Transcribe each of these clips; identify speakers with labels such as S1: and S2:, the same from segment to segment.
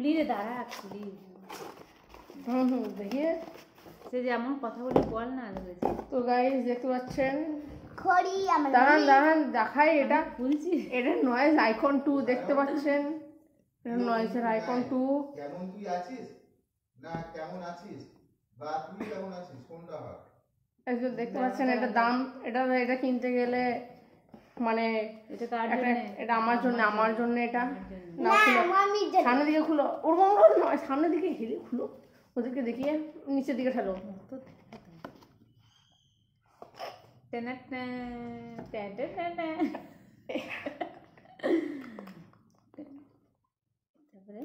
S1: খুলি রে, দাঁড়া খুলি।
S2: দেখিয়ে
S1: সে যেমন কথা বলি বল না।
S2: তো গাইস দেখতে পাচ্ছেন,
S3: ঘড়ি আমার
S2: দাঁড়ান দেখাই। এটা
S1: খুলছি।
S2: এটা নয়েজ আইকন 2 দেখতে পাচ্ছেন, এটা নয়েজের আইকন 2।
S4: কেমন তুই আছিস না কেমন আছিস বা তুই কেমন আছিস কোনটা হয়?
S2: এই যে দেখতে পাচ্ছেন, এটা দাম, এটা কিনতে গেলে মানে
S1: এটা কার
S2: একটা,
S1: জন্য?
S2: এটা আমার জন্য এটা না
S3: না
S2: খুলো,
S3: মামির জন্য।
S2: সামনের দিকে খুলো, ওরকম নয়, সামনের দিকে হেলে খুলো, ওদেরকে দেখিয়ে নিচের দিকে ঠেলো।
S1: তারপরে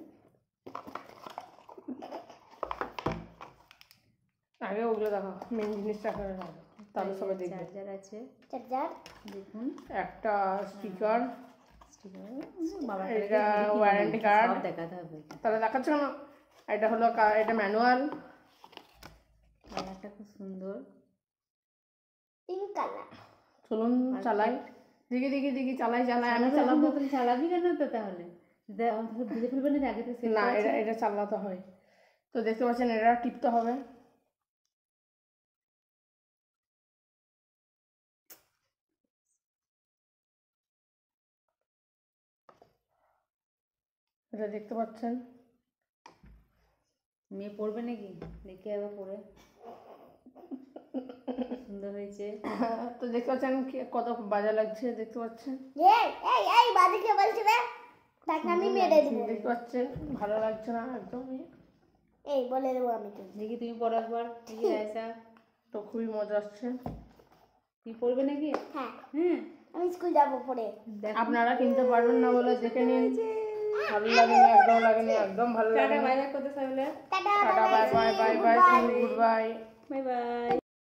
S2: আগে ওগুলো দেখো, মেন জিনিসটা করে দেখো, তাহলে সবাই দেখবে।
S1: চার্জার আছে,
S3: চার্জার
S1: দেখুন
S2: একটা স্টিকার,
S1: বাবা
S2: এটা ওয়ারেন্টি কার্ড
S1: দেখাতে হবে।
S2: তাহলে দেখাচ্ছ কেন? এটা হলো এটা ম্যানুয়াল,
S1: একটা খুব সুন্দর
S3: পিঙ্ক কালার।
S2: চলুন চালাই, দেখি চালাই, আমি চালাবো।
S1: তুই চালাবি কেন তো তাহলে? বুঝে ফেলবে না আগে থেকে?
S2: না, এটা চালাতে হয়। তো দেখতে পাচ্ছেন, এটা টিপতে হবে। এটা দেখতে পাচ্ছেন,
S1: মেয়ে পড়বে নাকি? দেখে আবার পড়ে সুন্দর হয়েছে।
S2: তো দেখতে পাচ্ছেন কত বাজে লাগছে, দেখতে পাচ্ছেন।
S3: এই বাজে কে বলছে রে? তাকে আমি মেরে দেব।
S2: দেখতে পাচ্ছেন ভালো লাগছে না একদমই।
S3: এই বলে দেব আমি তো।
S1: দেখি তুমি পড়ো একবার, দেখি রাইসা।
S2: তো খুবই মজা আসছে।
S1: তুমি পড়বে নাকি?
S3: হ্যাঁ
S1: হ্যাঁ,
S3: আমি স্কুল যাব পরে।
S2: আপনারা কিনতে পারবেন না বলে দেখে নিন। ভালো লাগেনি, একদম ভালো
S1: টাটা
S2: লাগে।
S1: বাই বাই করতে চাইলে
S3: tata
S2: tata, bye bye, good bye.
S1: Bye bye.